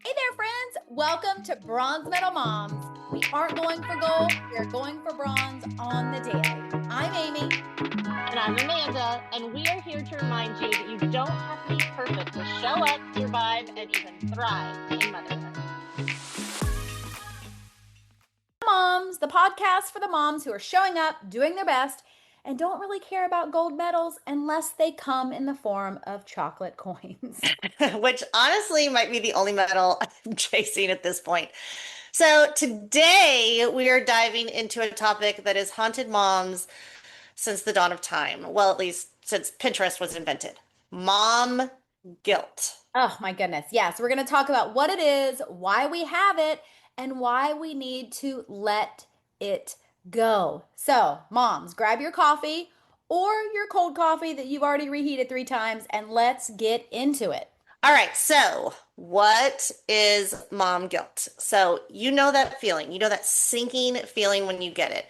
Hey there, friends. Welcome to Bronze Medal Moms. We aren't going for gold, we're going for bronze on the daily. I'm Amy. And I'm Amanda, and we are here to remind you that you don't have to be perfect to show up, survive, and even thrive in motherhood. Moms, the podcast for the moms who are showing up, doing their best, and don't really care about gold medals unless they come in the form of chocolate coins. Which honestly might be the only medal I'm chasing at this point. So today we are diving into a topic that has haunted moms since the dawn of time. Well, at least since Pinterest was invented. Mom guilt. Oh my goodness. Yes, we're going to talk about what it is, why we have it, and why we need to let it go. So, moms, grab your coffee or your cold coffee that you've already reheated 3 times and let's get into it. All right, so what is mom guilt? So you know that feeling, you know that sinking feeling when you get it.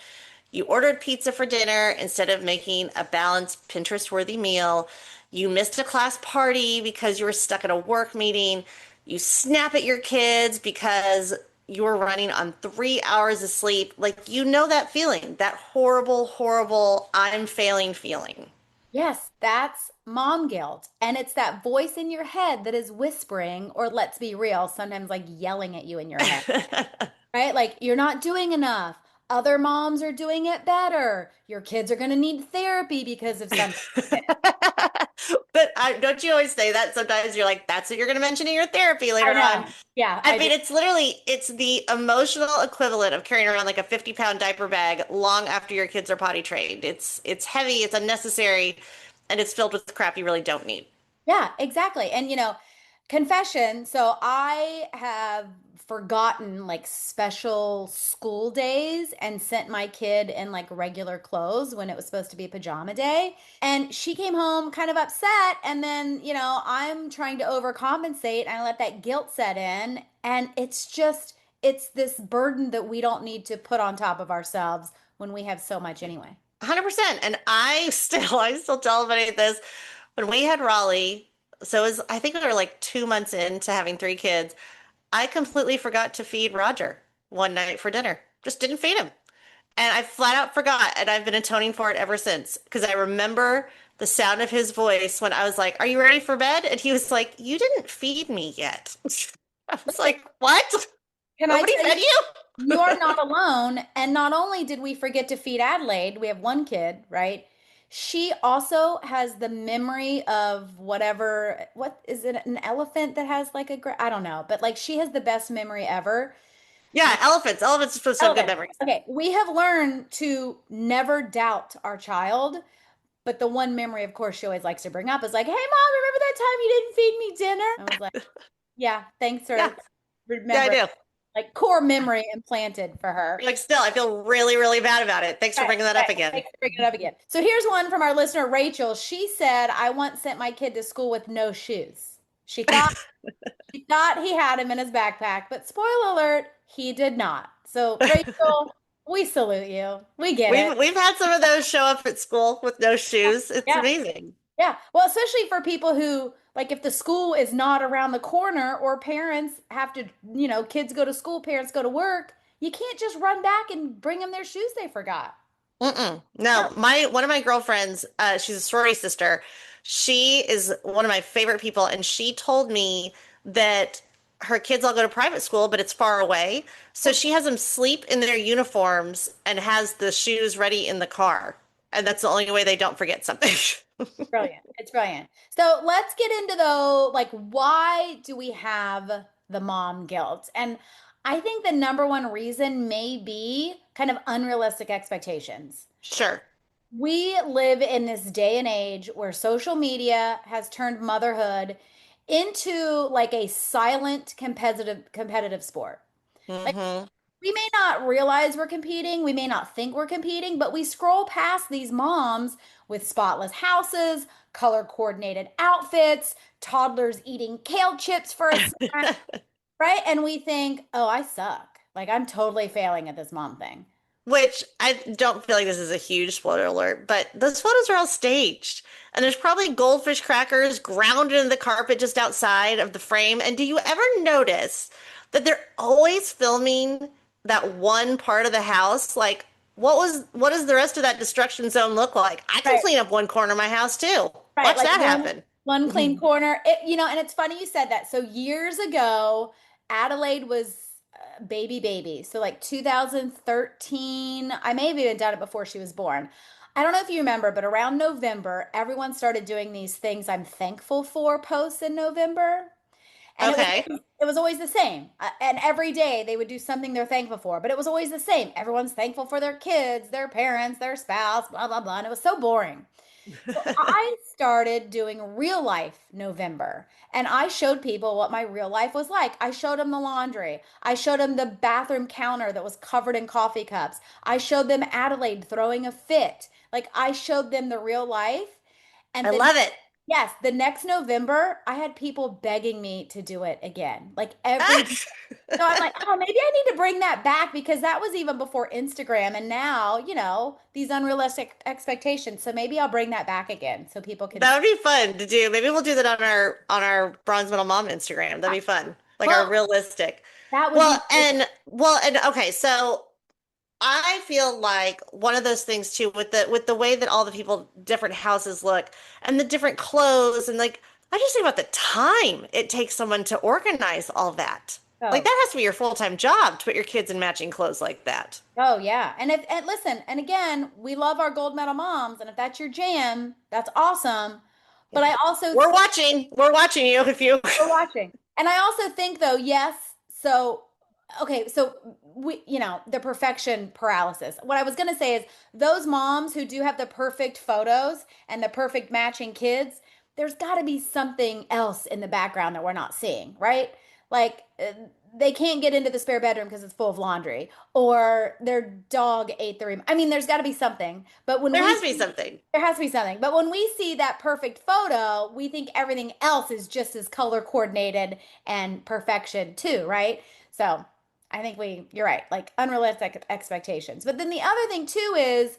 You ordered pizza for dinner instead of making a balanced Pinterest-worthy meal. You missed a class party because you were stuck at a work meeting. You snap at your kids because you were running on 3 hours of sleep. Like, you know that feeling, that horrible, horrible, I'm failing feeling. Yes, that's mom guilt. And it's that voice in your head that is whispering, or let's be real, sometimes like yelling at you in your head, right? Like, you're not doing enough. Other moms are doing it better. Your kids are going to need therapy because of something. But don't you always say that? Sometimes you're like, that's what you're going to mention in your therapy I later on. know. Yeah, I I do. mean, it's the emotional equivalent of carrying around like a 50-pound diaper bag long after your kids are potty trained. It's heavy, it's unnecessary, and it's filled with crap you really don't need. Yeah, exactly. And confession, so I have forgotten like special school days and sent my kid in like regular clothes when it was supposed to be pajama day. And she came home kind of upset. And then, I'm trying to overcompensate and I let that guilt set in. And it's this burden that we don't need to put on top of ourselves when we have so much anyway. 100%. And I still tell everybody this. When we had Raleigh, so it was, I think we were like 2 months into having 3 kids. I completely forgot to feed Roger one night for dinner. Just didn't feed him. And I flat out forgot, and I've been atoning for it ever since because I remember the sound of his voice when I was like, "Are you ready for bed?" And he was like, "You didn't feed me yet." I was like, "What? Can I Nobody tell you? fed you?" You're not alone. And not only did we forget to feed Adelaide, we have one kid, right? She also has the memory of whatever, what is it, an elephant that has like I don't know, but like she has the best memory ever. Yeah, elephants. Elephants are supposed to have good Elephant. memories. Okay, we have learned to never doubt our child, but the one memory, of course, she always likes to bring up is like, "Hey, mom, remember that time you didn't feed me dinner?" I was like, "Yeah, thanks Yeah, for yeah, I remembering." do. Like core memory implanted for her. Like, still, I feel really, really bad about it. Thanks for Right, bringing that right. up again. Thanks for bringing it up again. So here's one from our listener, Rachel. She said, "I once sent my kid to school with no shoes. She thought he had him in his backpack, but spoiler alert, he did not." So Rachel, we salute you. We get it. We've had some of those show up at school with no shoes. It's Yeah, amazing. yeah. Well, especially for people who like if the school is not around the corner or parents have to, kids go to school, parents go to work, you can't just run back and bring them their shoes they forgot. Mm-mm. No, my one of my girlfriends, she's a sorority sister. She is one of my favorite people, and she told me that her kids all go to private school, but it's far away. So she has them sleep in their uniforms and has the shoes ready in the car. And that's the only way they don't forget something. Brilliant. It's brilliant. So let's get into though, like, why do we have the mom guilt? And I think the number one reason may be kind of unrealistic expectations. Sure. We live in this day and age where social media has turned motherhood into like a silent competitive sport. Like Hmm. we may not realize we're competing, we may not think we're competing, but we scroll past these moms with spotless houses, color coordinated outfits, toddlers eating kale chips for a snack, right? And we think, oh, I suck. Like I'm totally failing at this mom thing. Which I don't feel like this is a huge spoiler alert, but those photos are all staged. And there's probably goldfish crackers grounded in the carpet just outside of the frame. And do you ever notice that they're always filming that one part of the house? Like, what does the rest of that destruction zone look like? I can Right. clean up one corner of my house too. Right, Watch like that happen. one clean corner. And it's funny you said that. So years ago, Adelaide was baby. So like 2013, I may have even done it before she was born. I don't know if you remember, but around November, everyone started doing these things I'm thankful for posts in November. And Okay. it was always the same. And every day they would do something they're thankful for, but it was always the same. Everyone's thankful for their kids, their parents, their spouse, blah blah blah. And it was so boring. So I started doing real life November and I showed people what my real life was like. I showed them the laundry. I showed them the bathroom counter that was covered in coffee cups. I showed them Adelaide throwing a fit. Like I showed them the real life. I And then, love it. yes, the next November, I had people begging me to do it again. Like every so I'm like, oh, maybe I need to bring that back because that was even before Instagram. And now, these unrealistic expectations. So maybe I'll bring that back again so people can That see. would be fun to do. Maybe we'll do that on our Bronze Medal Mom Instagram. That'd be fun. Like our Well, realistic. that would be so fun. Okay, so I feel like one of those things too with the way that all the people different houses look and the different clothes and like I just think about the time it takes someone to organize all that. Like Oh, that has to be your full-time job to put your kids in matching clothes like that. oh yeah. And listen, and again, we love our gold medal moms, and if that's your jam, that's awesome. But I also We're watching. We're watching you if you we're watching. And I also think though, yes, so okay, so the perfection paralysis. What I was going to say is those moms who do have the perfect photos and the perfect matching kids, there's got to be something else in the background that we're not seeing, right? Like they can't get into the spare bedroom because it's full of laundry or their dog ate the remote. I mean, there's got to be something. But when there we has to be something. there has to be something. But when we see that perfect photo, we think everything else is just as color coordinated and perfection too, right? So I think you're right, like unrealistic expectations. But then the other thing too is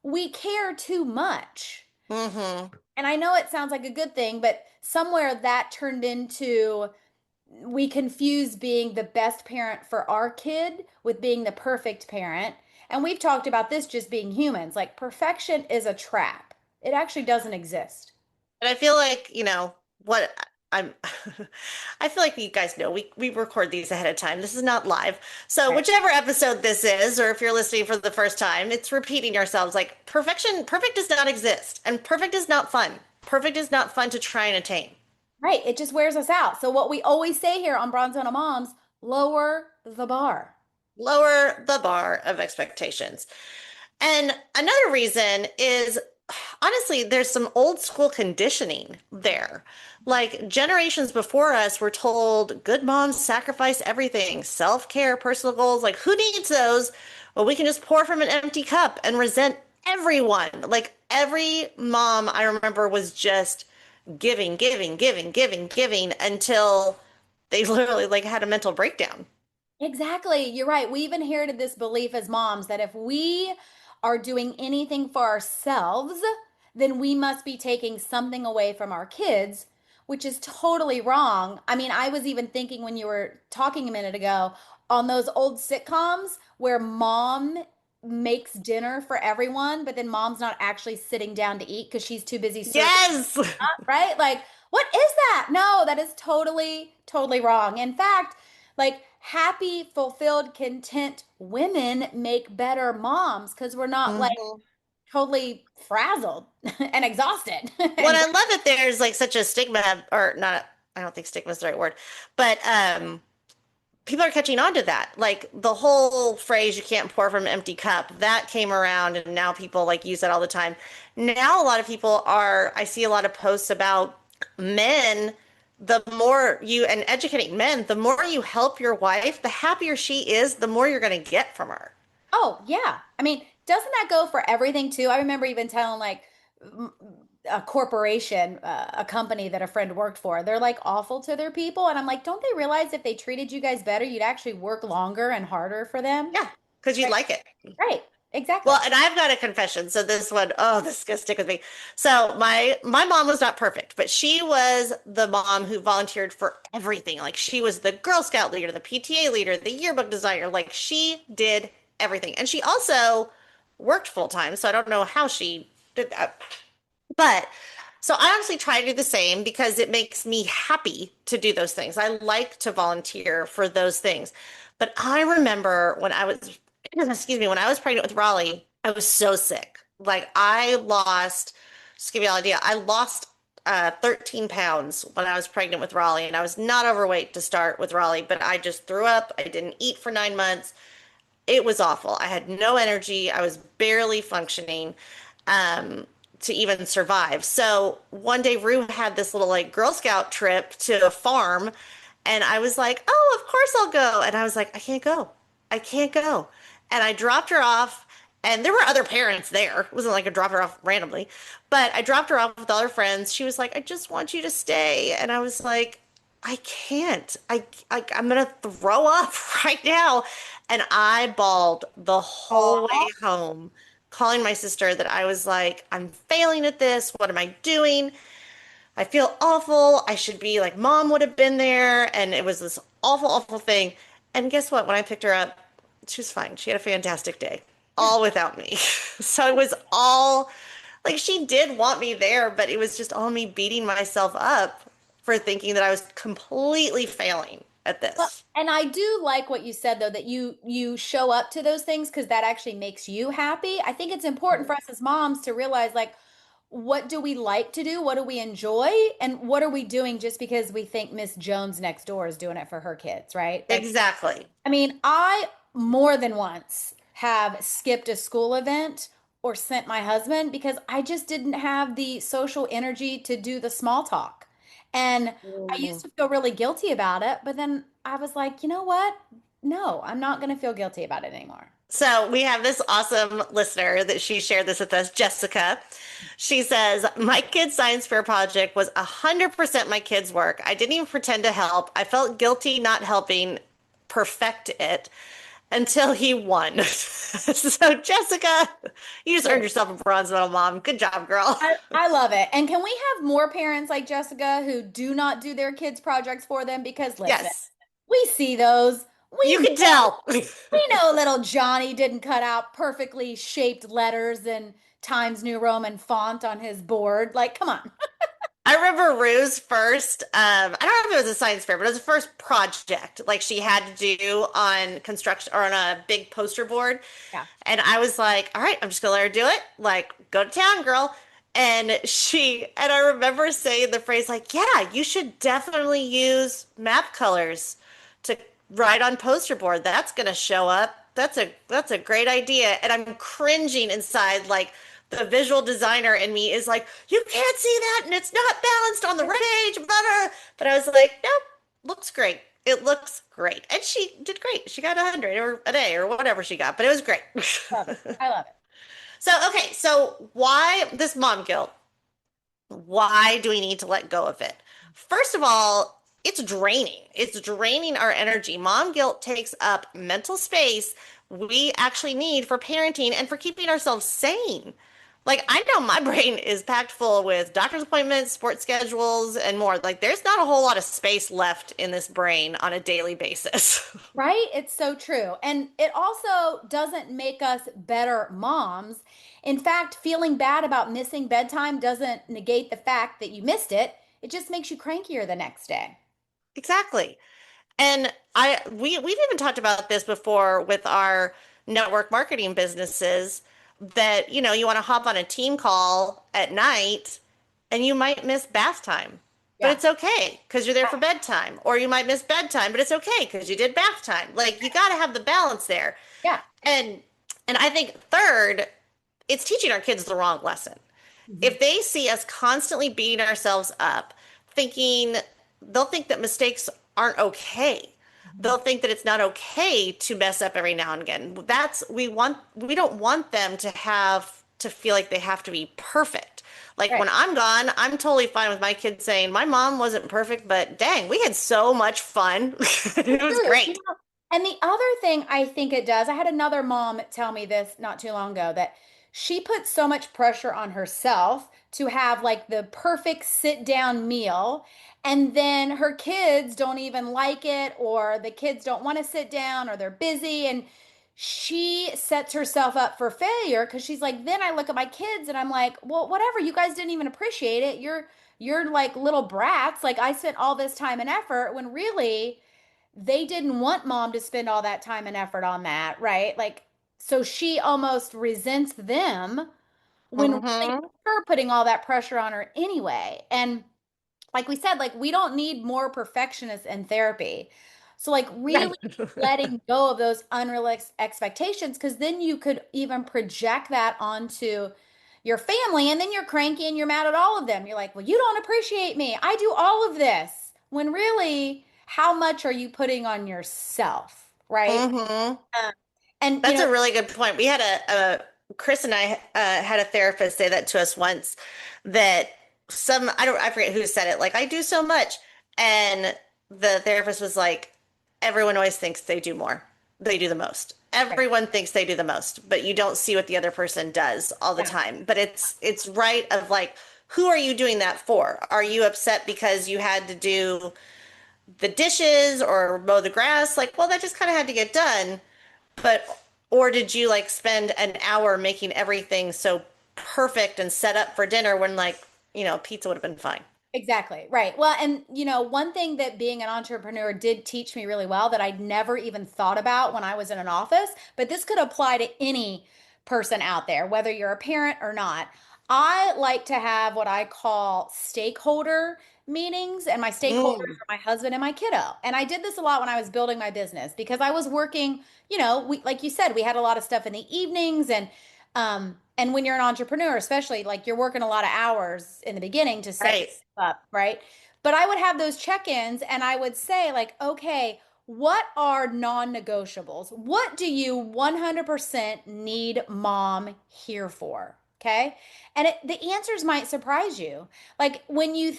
we care too much. Hmm. And I know it sounds like a good thing, but somewhere that turned into we confuse being the best parent for our kid with being the perfect parent. And we've talked about this just being humans. Like perfection is a trap. It actually doesn't exist. And I feel like, what I'm I feel like you guys know we record these ahead of time. This is not live. So Right. whichever episode this is, or if you're listening for the first time, it's repeating ourselves like perfect does not exist. And perfect is not fun. Perfect is not fun to try and attain. Right. It just wears us out. So what we always say here on Bronzona Moms, lower the bar. Lower the bar of expectations. And another reason is honestly, there's some old school conditioning there. Like generations before us were told good moms sacrifice everything, self-care, personal goals. Like, who needs those? Well, we can just pour from an empty cup and resent everyone. Like, every mom I remember was just giving until they literally like had a mental breakdown. Exactly. You're right. We've inherited this belief as moms that if we are doing anything for ourselves, then we must be taking something away from our kids, which is totally wrong. I mean, I was even thinking when you were talking a minute ago on those old sitcoms where mom makes dinner for everyone, but then mom's not actually sitting down to eat because she's too busy serving, Yes. right? Like, what is that? No, that is totally, totally wrong. In fact, like happy, fulfilled, content women make better moms because we're not like Mhm. totally frazzled and exhausted What and I love that there's like such a stigma, or not, I don't think stigma is the right word, but people are catching on to that. Like the whole phrase, you can't pour from an empty cup, that came around and now people like use that all the time. Now a lot of people are, I see a lot of posts about men, the more you, and educating men, the more you help your wife, the happier she is, the more you're going to get from her. oh yeah. I mean, doesn't that go for everything too? I remember even telling like a corporation, a company that a friend worked for, they're like awful to their people. And I'm like, don't they realize if they treated you guys better, you'd actually work longer and harder for them? Yeah, because you'd Right. like it. Right. Exactly. Well, and I've got a confession. So this one, oh, this is gonna stick with me. So my mom was not perfect, but she was the mom who volunteered for everything. Like she was the Girl Scout leader, the PTA leader, the yearbook designer. Like she did everything. And she also worked full time. So I don't know how she did that. But so I honestly try to do the same because it makes me happy to do those things. I like to volunteer for those things. But I remember when I was, excuse me, when I was pregnant with Raleigh, I was so sick. Like I lost, just to give you an idea, I lost 13 pounds when I was pregnant with Raleigh, and I was not overweight to start with Raleigh, but I just threw up. I didn't eat for 9 months. It was awful. I had no energy. I was barely functioning to even survive. So one day, Rue had this little like Girl Scout trip to a farm, and I was like, "Oh, of course I'll go." And I was like, "I can't go. I can't go." And I dropped her off, and there were other parents there. It wasn't like I dropped her off randomly, but I dropped her off with all her friends. She was like, "I just want you to stay," and I was like, I can't. I'm gonna throw up right now. And I bawled the whole way Aw. home, calling my sister that I was like, I'm failing at this. What am I doing? I feel awful. I should be like, mom would have been there. And it was this awful, awful thing. And guess what? When I picked her up, she was fine. She had a fantastic day, Yeah. all without me. So it was all like she did want me there, but it was just all me beating myself up for thinking that I was completely failing at Well, this. and I do like what you said though that you show up to those things because that actually makes you happy. I think it's important for us as moms to realize like what do we like to do? What do we enjoy? And what are we doing just because we think Miss Jones next door is doing it for her kids, right? Like Exactly. I mean, I more than once have skipped a school event or sent my husband because I just didn't have the social energy to do the small talk. And I used Mm. to feel really guilty about it, but then I was like, you know what? No, I'm not going to feel guilty about it anymore. So we have this awesome listener that she shared this with us, Jessica. She says, my kid's science fair project was 100% my kid's work. I didn't even pretend to help. I felt guilty not helping perfect it until he won. So Jessica, you just earned yourself a bronze medal, mom. Good job, girl. I love it. And can we have more parents like Jessica who do not do their kids' projects for them? Because listen, Yes, we see those. you We can tell. We know little Johnny didn't cut out perfectly shaped letters in Times New Roman font on his board. Like, come on. I remember Rue's first, I don't know if it was a science fair, but it was the first project like she had to do on construction or on a big poster board. Yeah. And I was like, all right, I'm just gonna let her do it. Like, go to town, girl. And I remember saying the phrase like, yeah, you should definitely use map colors to write on poster board. That's gonna show up. That's a great idea. And I'm cringing inside like the visual designer in me is like, you can't see that and it's not balanced on the right page, but I was like, nope, looks great. It looks great. And she did great. She got 100 or a day or whatever she got, but it was great. Love it. I love it. So, okay, so why this mom guilt? Why do we need to let go of it? First of all, it's draining. It's draining our energy. Mom guilt takes up mental space we actually need for parenting and for keeping ourselves sane. Like, I know my brain is packed full with doctor's appointments, sports schedules, and more. Like, there's not a whole lot of space left in this brain on a daily basis. Right? It's so true. And it also doesn't make us better moms. In fact, feeling bad about missing bedtime doesn't negate the fact that you missed it. It just makes you crankier the next day. Exactly. And we've even talked about this before with our network marketing businesses that, you want to hop on a team call at night and you might miss bath time. But Yeah. it's okay because you're there for bedtime. Or you might miss bedtime, but it's okay because you did bath time. Like you got to have the balance there. Yeah. And and I think third, it's teaching our kids the wrong lesson. Mhm. If they see us constantly beating ourselves up, thinking they'll think that mistakes aren't okay. Mhm. They'll think that it's not okay to mess up every now and again. We don't want them to have to feel like they have to be perfect. Like Right. when I'm gone, I'm totally fine with my kids saying, my mom wasn't perfect, but dang, we had so much fun. It It's was true. great. And the other thing I think it does, I had another mom tell me this not too long ago that she puts so much pressure on herself to have like the perfect sit down meal. And then her kids don't even like it, or the kids don't want to sit down, or they're busy. And she sets herself up for failure because she's like, then I look at my kids and I'm like, well, whatever, you guys didn't even appreciate it. You're like little brats. Like I spent all this time and effort when really they didn't want mom to spend all that time and effort on that, right? Like, so she almost resents them when really Mm-hmm. her putting all that pressure on her anyway. And like we said, like we don't need more perfectionists in therapy. So like really letting go of those unrealistic expectations, because then you could even project that onto your family and then you're cranky and you're mad at all of them. You're like, well, you don't appreciate me. I do all of this. When really, how much are you putting on yourself, right? Mm-hmm. Um, and That's a really good point. We had Chris and I had a therapist say that to us once that I forget who said it, like, I do so much. And the therapist was like, everyone always thinks they do more. They do the most. right, Everyone thinks they do the most, but you don't see what the other person does all the yeah, time. But it's right of like, who are you doing that for? Are you upset because you had to do the dishes or mow the grass? Like, well, that just kind of had to get done. But, or did you like spend an hour making everything so perfect and set up for dinner when like, pizza would have been fine? exactly. Right. Well, and one thing that being an entrepreneur did teach me really well that I'd never even thought about when I was in an office, but this could apply to any person out there, whether you're a parent or not. I like to have what I call stakeholder meetings, and my stakeholders Mm, are my husband and my kiddo. And I did this a lot when I was building my business because I was working, we like you said, we had a lot of stuff in the evenings and when you're an entrepreneur, especially like you're working a lot of hours in the beginning to set right. yourself up, right? But I would have those check-ins and I would say like, okay, what are non-negotiables? What do you 100% need mom here for? Okay? And the answers might surprise you. Like when you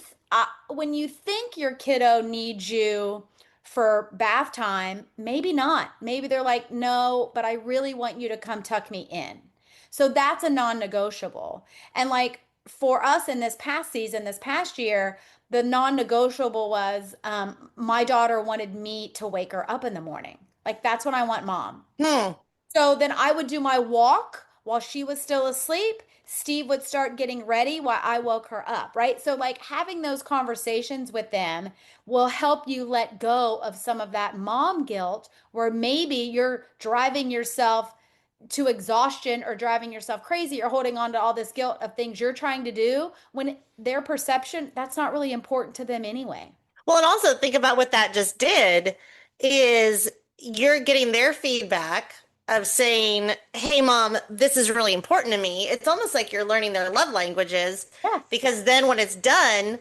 think your kiddo needs you for bath time, maybe not. Maybe they're like, "No, but I really want you to come tuck me in." So that's a non-negotiable. And like for us in this past season, this past year, the non-negotiable was my daughter wanted me to wake her up in the morning. Like that's when I want mom. Hmm. So then I would do my walk while she was still asleep. Steve would start getting ready while I woke her up, right? So, like, having those conversations with them will help you let go of some of that mom guilt where maybe you're driving yourself to exhaustion or driving yourself crazy or holding on to all this guilt of things you're trying to do when their perception, that's not really important to them anyway. Well, and also think about what that just did is you're getting their feedback of saying, "Hey mom, this is really important to me." It's almost like you're learning their love languages Yes. because then when it's done,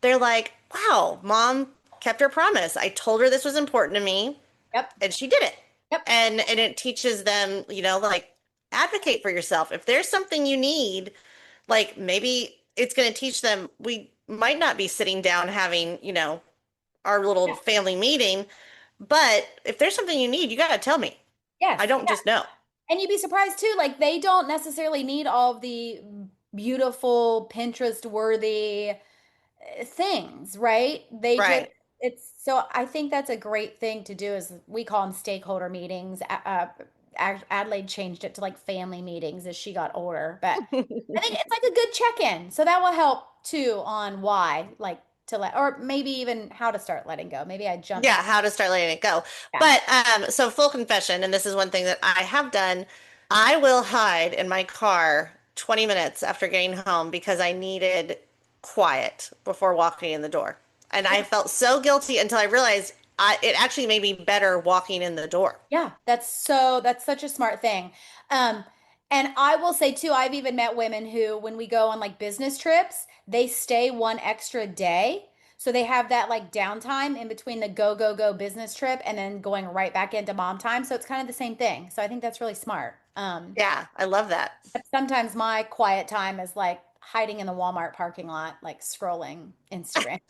they're like, "Wow, mom kept her promise. I told her this was important to me Yep. and she did it." Yep. And it teaches them, like advocate for yourself. If there's something you need, like maybe it's going to teach them we might not be sitting down having, our little Yeah. family meeting. But if there's something you need, you got to tell me. Yes. I don't Yeah. just know. And you'd be surprised too, like they don't necessarily need all of the beautiful Pinterest worthy things, right? They just Right. it's so I think that's a great thing to do is we call them stakeholder meetings. Adelaide changed it to like family meetings as she got older, but I think it's like a good check-in. So that will help too on why, like to let, or maybe even how to start letting go. Maybe I jumped. Yeah, how to start letting it go. Yeah. But so full confession, and this is one thing that I have done, I will hide in my car 20 minutes after getting home because I needed quiet before walking in the door. And I felt so guilty until I realized it actually made me better walking in the door. Yeah, that's such a smart thing. Um, and I will say too, I've even met women who, when we go on like business trips, they stay one extra day. So they have that like downtime in between the go, go, go business trip and then going right back into mom time. So it's kind of the same thing. So I think that's really smart. Yeah, I love that. But sometimes my quiet time is like hiding in the Walmart parking lot, like scrolling Instagram.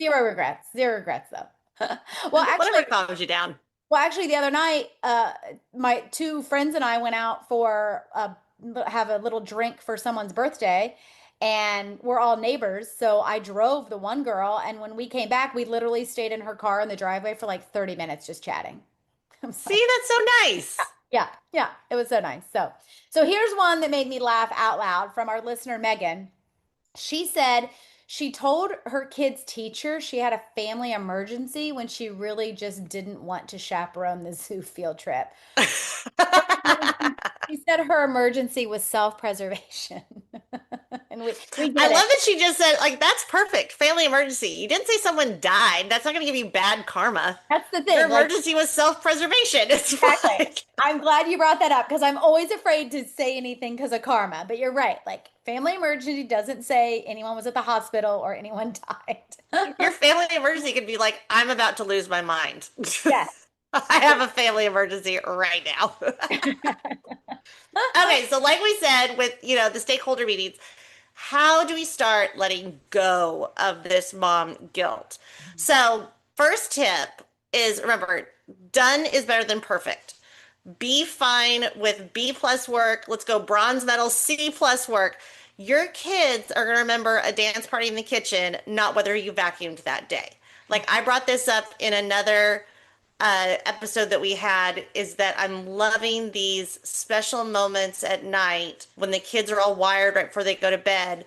Zero regrets. Zero regrets though. Well, Whatever actually, calms you down. Well, actually, the other night, my two friends and I went out for have a little drink for someone's birthday, and we're all neighbors. So I drove the one girl, and when we came back, we literally stayed in her car in the driveway for like 30 minutes just chatting. I was like, See, that's so nice. yeah, yeah, it was so nice. So here's one that made me laugh out loud from our listener Megan. She said she told her kid's teacher she had a family emergency when she really just didn't want to chaperone the zoo field trip. Her emergency- She said her emergency was self-preservation. And we I get love it. that she just said, like, that's perfect. Family emergency. You didn't say someone died. That's not going to give you bad karma. That's the Your thing. Like, emergency was self-preservation. It's exactly. like, I'm glad you brought that up because I'm always afraid to say anything because of karma. But you're right. Like, family emergency doesn't say anyone was at the hospital or anyone died. your family emergency could be like, I'm about to lose my mind. Yes. I have a family emergency right now. Okay, so like we said with, the stakeholder meetings, how do we start letting go of this mom guilt? So, first tip is remember, done is better than perfect. Be fine with B plus work. Let's go bronze medal, C plus work. Your kids are going to remember a dance party in the kitchen, not whether you vacuumed that day. Like I brought this up in another episode that we had, is that I'm loving these special moments at night when the kids are all wired right before they go to bed,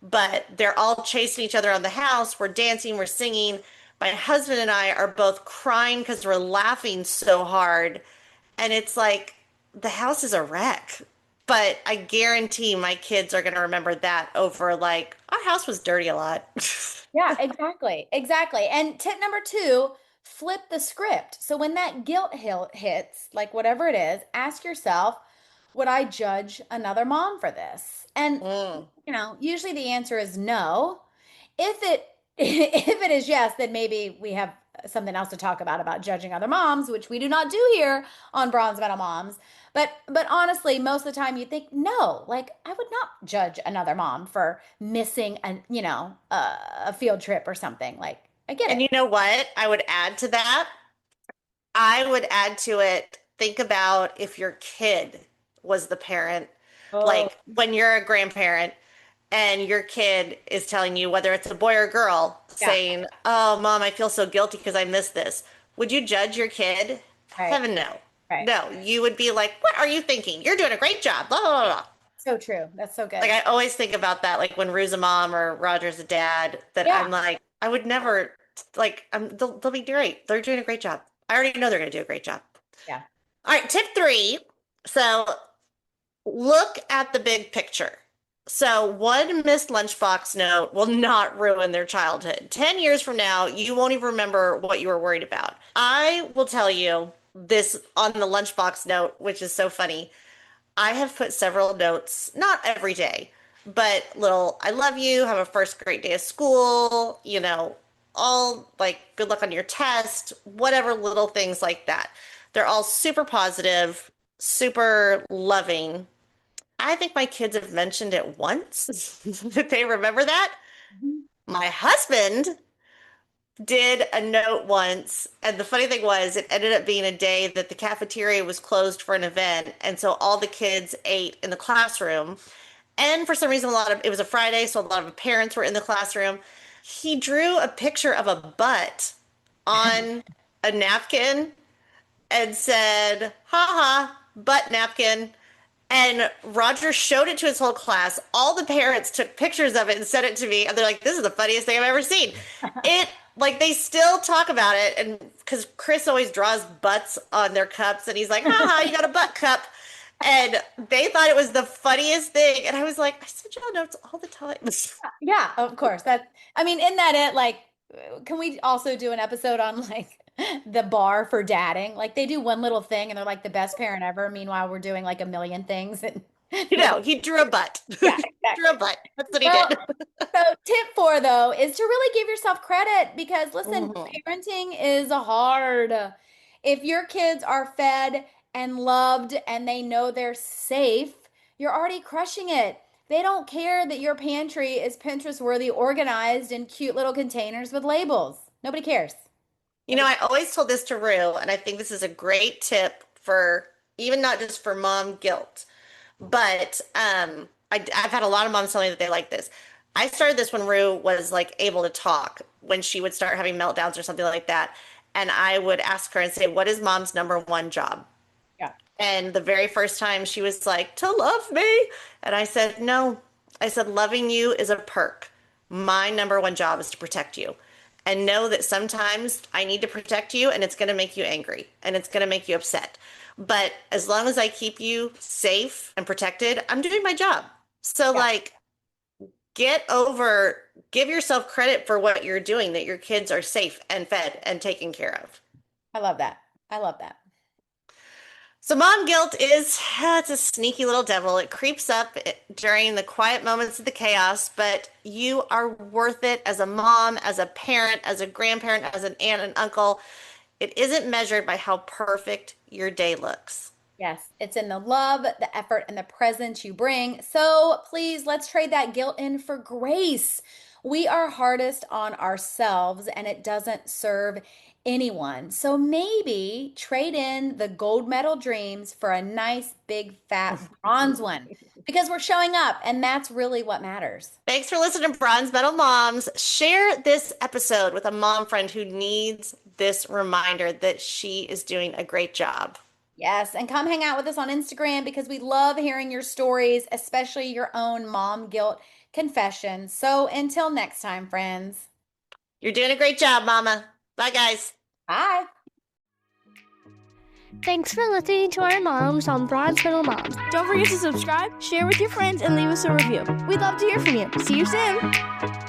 but they're all chasing each other around the house. We're dancing, we're singing. My husband and I are both crying because we're laughing so hard. And it's like the house is a wreck. But I guarantee my kids are going to remember that over like, our house was dirty a lot. Yeah, exactly. Exactly. And tip number two, flip the script. So when that hits, like whatever it is, ask yourself, would I judge another mom for this? And Mm. usually the answer is no. If it if it is yes, then maybe we have something else to talk about judging other moms, which we do not do here on Bronze Medal Moms. But honestly, most of the time you think no, like I would not judge another mom for missing a field trip or something. Like I get And it. you know what? I would add to that. I would add to it, think about if your kid was the parent, Oh, like when you're a grandparent and your kid is telling you, whether it's a boy or girl, yeah, saying, "Oh, mom, I feel so guilty because I missed this." Would you judge your kid? right, Heaven no. right. No, you would be like, "What are you thinking? You're doing a great job." Blah, blah, blah, blah. So true. That's so Like good. I always think about that, like when Rue's a mom or Roger's a dad, that Yeah, I'm like, I would never like they'll be great. They're doing a great job. I already know they're gonna do a great job. yeah. All right, tip three. So look at the big picture. So one missed lunchbox note will not ruin their childhood. 10 years from now, you won't even remember what you were worried about. I will tell you this on the lunchbox note, which is so funny. I have put several notes, not every day, but little, I love you, have a first great day of school, all like good luck on your test, whatever little things like that. They're all super positive, super loving. I think my kids have mentioned it once that they remember that. Mhm. My husband did a note once, and the funny thing was, it ended up being a day that the cafeteria was closed for an event, and so all the kids ate in the classroom. And for some reason, it was a Friday, so a lot of the parents were in the classroom. He drew a picture of a butt on a napkin and said, "Ha ha, butt napkin." And Roger showed it to his whole class. All the parents took pictures of it and sent it to me. And they're like, this is the funniest thing I've ever seen. It, like, they still talk about it. And because Chris always draws butts on their cups, and he's like, haha, you got a butt cup. And they thought it was the funniest thing. And I was like, I send y'all notes all the time. Yeah, of course. I mean, in that it like, can we also do an episode on like the bar for dadding? Like they do one little thing and they're like the best parent ever. Meanwhile, we're doing like a million things and nobody. He drew a butt. Yeah, He drew a exactly. butt. That's what he Well, did. so tip four though is to really give yourself credit because listen, Mhm. parenting is hard. If your kids are fed and loved and they know they're safe, you're already crushing it. They don't care that your pantry is Pinterest worthy, organized in cute little containers with labels. Nobody cares. I always told this to Rue, and I think this is a great tip for even not just for mom guilt, but I've had a lot of moms tell me that they like this. I started this when Rue was like able to talk, when she would start having meltdowns or something like that. And I would ask her and say, what is mom's number one job? Yeah. And the very first time she was like, to love me. And I said, no. I said, loving you is a perk. My number one job is to protect you. And know that sometimes I need to protect you and it's going to make you angry and it's going to make you upset. But as long as I keep you safe and protected, I'm doing my job. So, Yeah. like, get over, give yourself credit for what you're doing, that your kids are safe and fed and taken care of. I love that. I love that. So mom guilt is, it's a sneaky little devil. It creeps up during the quiet moments of the chaos, but you are worth it as a mom, as a parent, as a grandparent, as an aunt and uncle. It isn't measured by how perfect your day looks. Yes, it's in the love, the effort, and the presence you bring. So please, let's trade that guilt in for grace. We are hardest on ourselves, and it doesn't serve anyone. So maybe trade in the gold medal dreams for a nice, big, fat bronze one because we're showing up, and that's really what matters. Thanks for listening to Bronze Medal Moms. Share this episode with a mom friend who needs this reminder that she is doing a great job. Yes, and come hang out with us on Instagram because we love hearing your stories, especially your own mom guilt confessions. So until next time, friends. You're doing a great job, Mama. Bye, guys. Bye. Thanks for listening to our moms on Bronze Medal Moms. Don't forget to subscribe, share with your friends, and leave us a review. We'd love to hear from you. See you soon!